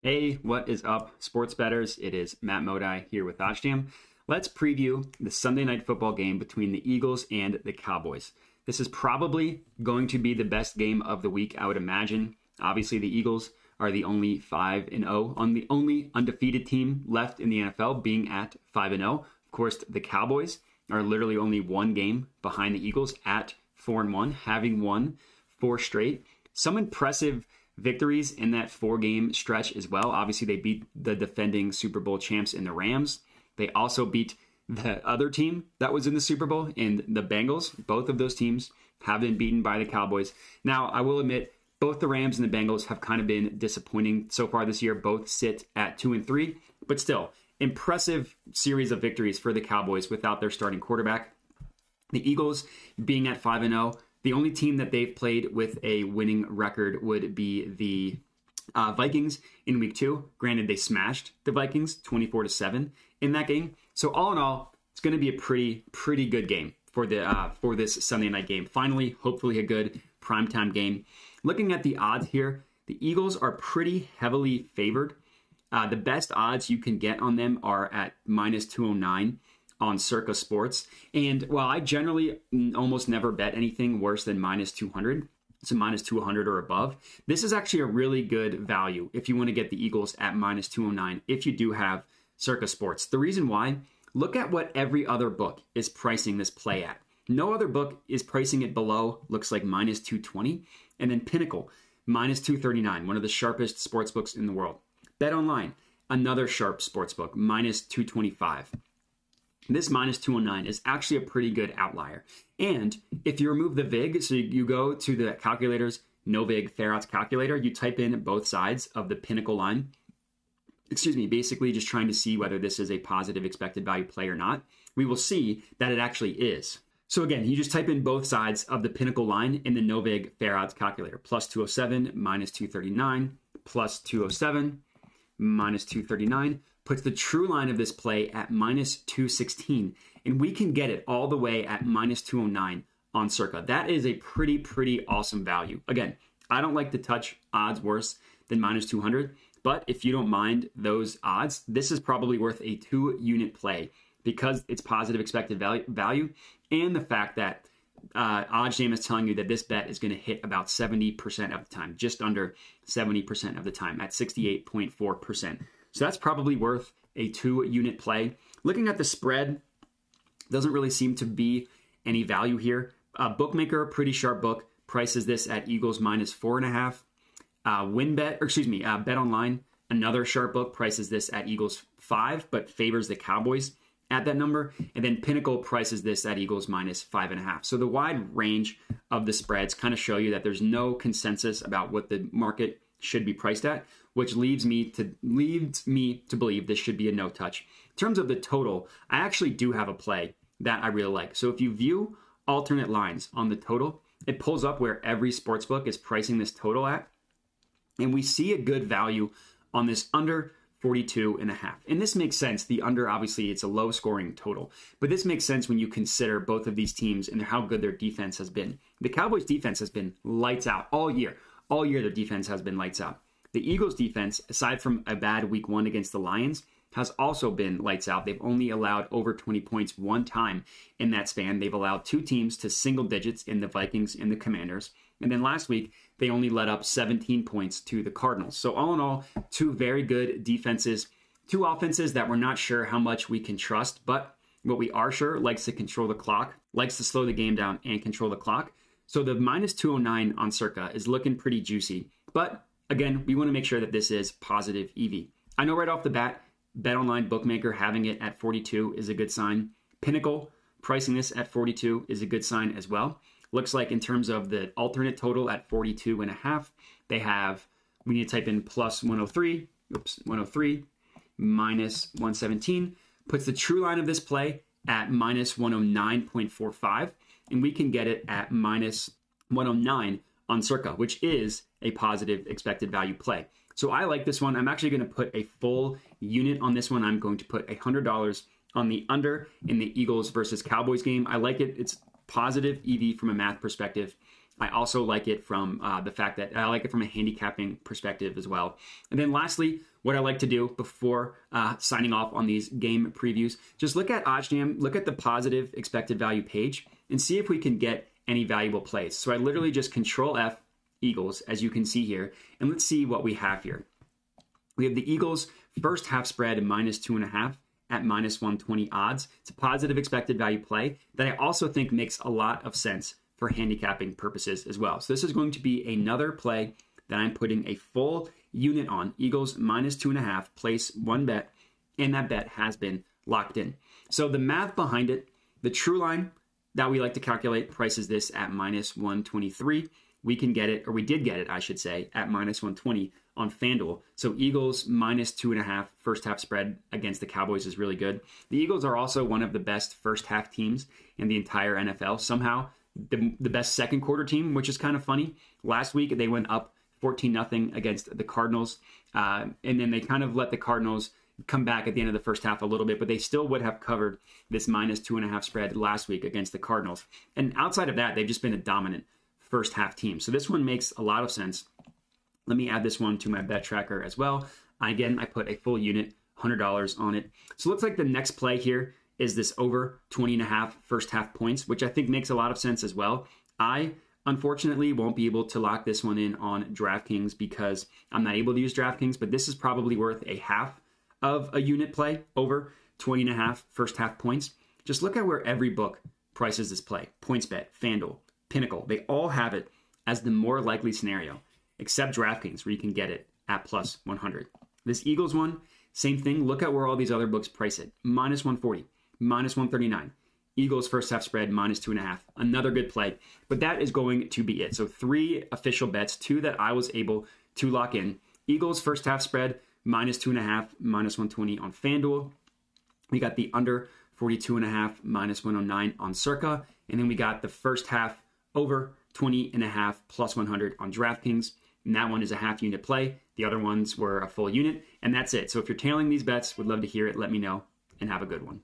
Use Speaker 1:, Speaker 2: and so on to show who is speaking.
Speaker 1: Hey, what is up, sports bettors? It is Matt Modi here with OddsJam. Let's preview the Sunday night football game between the Eagles and the Cowboys. This is probably going to be the best game of the week, I would imagine. Obviously, the Eagles are the only 5-0 on the only undefeated team left in the NFL, being at 5-0. Of course, the Cowboys are literally only one game behind the Eagles at 4-1, having won 4 straight. Some impressive victories in that 4-game stretch as well. Obviously, they beat the defending Super Bowl champs in the Rams. They also beat the other team that was in the Super Bowl in the Bengals. Both of those teams have been beaten by the Cowboys. Now, I will admit, both the Rams and the Bengals have kind of been disappointing so far this year. Both sit at 2-3, but still, impressive series of victories for the Cowboys without their starting quarterback. The Eagles being at 5-0, the only team that they've played with a winning record would be the Vikings in week 2. Granted, they smashed the Vikings 24-7 in that game. So all in all, it's going to be a pretty good game for this Sunday night game. Finally, hopefully a good primetime game. Looking at the odds here, the Eagles are pretty heavily favored. The best odds you can get on them are at -209 on Circa Sports. And while I generally almost never bet anything worse than -200, so -200 or above, this is actually a really good value if you want to get the Eagles at -209 if you do have Circa Sports. The reason why, look at what every other book is pricing this play at. No other book is pricing it below, looks like -220. And then Pinnacle, -239, one of the sharpest sports books in the world. Bet Online, another sharp sports book, -225. This -209 is actually a pretty good outlier. And if you remove the VIG, so you go to the calculators, no VIG, fair odds calculator, you type in both sides of the Pinnacle line. Basically just trying to see whether this is a positive expected value play or not. We will see that it actually is. So again, you just type in both sides of the Pinnacle line in the no VIG fair odds calculator. +207, -239, +207, -239. Puts the true line of this play at -216, and we can get it all the way at -209 on Circa. That is a pretty awesome value. Again, I don't like to touch odds worse than -200, but if you don't mind those odds, this is probably worth a 2-unit play because it's positive expected value and the fact that OddsJam is telling you that this bet is going to hit about 70% of the time, just under 70% of the time at 68.4%. So that's probably worth a 2-unit play. Looking at the spread, doesn't really seem to be any value here. Bookmaker, pretty sharp book, prices this at Eagles -4.5. Bet Online, another sharp book, prices this at Eagles 5, but favors the Cowboys at that number. And then Pinnacle prices this at Eagles -5.5. So the wide range of the spreads kind of show you that there's no consensus about what the market should be priced at, which leads me to believe this should be a no touch. In terms of the total, I actually do have a play that I really like. So if you view alternate lines on the total, it pulls up where every sportsbook is pricing this total at. And we see a good value on this under 42.5. And this makes sense. The under, obviously, it's a low scoring total. But this makes sense when you consider both of these teams and how good their defense has been. The Cowboys defense has been lights out all year. All year, their defense has been lights out. The Eagles defense, aside from a bad week 1 against the Lions, has also been lights out. They've only allowed over 20 points one time in that span. They've allowed 2 teams to single digits in the Vikings and the Commanders. And then last week, they only let up 17 points to the Cardinals. So all in all, 2 very good defenses, 2 offenses that we're not sure how much we can trust, but what we are sure likes to control the clock, likes to slow the game down and control the clock. So the -209 on Circa is looking pretty juicy. But again, we want to make sure that this is positive EV. I know right off the bat, Bet Online bookmaker having it at 42 is a good sign. Pinnacle pricing this at 42 is a good sign as well. Looks like in terms of the alternate total at 42.5, we need to type in +103, 103, -117, puts the true line of this play at -109.45, and we can get it at -109 on Circa, which is a positive expected value play. So I like this one. I'm actually going to put a full unit on this one. I'm going to put $100 on the under in the Eagles versus Cowboys game. I like it. It's positive EV from a math perspective. I also like it from the fact that I like it from a handicapping perspective as well. And then lastly, what I like to do before signing off on these game previews, just look at OddsJam, look at the positive expected value page, and see if we can get any valuable plays. So I literally just Control F Eagles, as you can see here, and let's see what we have here. We have the Eagles first half spread -2.5 at -120 odds. It's a positive expected value play that I also think makes a lot of sense for handicapping purposes as well. So this is going to be another play that I'm putting a full unit on. Eagles -2.5, place one bet, and that bet has been locked in. So the math behind it, the true line that we like to calculate prices this at -123. We can get it, or we did get it, I should say, at -120 on FanDuel. So Eagles -2.5 first half spread against the Cowboys is really good. The Eagles are also one of the best first half teams in the entire NFL. Somehow the best second quarter team, which is kind of funny. Last week they went up 14-0 against the Cardinals, and then they kind of let the Cardinals come back at the end of the first half a little bit, but they still would have covered this -2.5 spread last week against the Cardinals. And outside of that, they've just been a dominant first half team. So this one makes a lot of sense. Let me add this one to my bet tracker as well. Again, I put a full unit, $100 on it. So it looks like the next play here is this over 20.5 first half points, which I think makes a lot of sense as well. I unfortunately won't be able to lock this one in on DraftKings because I'm not able to use DraftKings, but this is probably worth a half of a unit play over 20.5 first half points. Just look at where every book prices this play. PointsBet, FanDuel, Pinnacle, they all have it as the more likely scenario, except DraftKings, where you can get it at +100. This Eagles one, same thing. Look at where all these other books price it. -140, -139. Eagles first half spread, -2.5. Another good play. But that is going to be it. So 3 official bets, 2 that I was able to lock in. Eagles first half spread, -2.5, -120 on FanDuel. We got the under 42.5, -109 on Circa. And then we got the first half over 20.5 +100 on DraftKings. And that one is a half unit play. The other ones were a full unit. And that's it. So if you're tailing these bets, would love to hear it. Let me know and have a good one.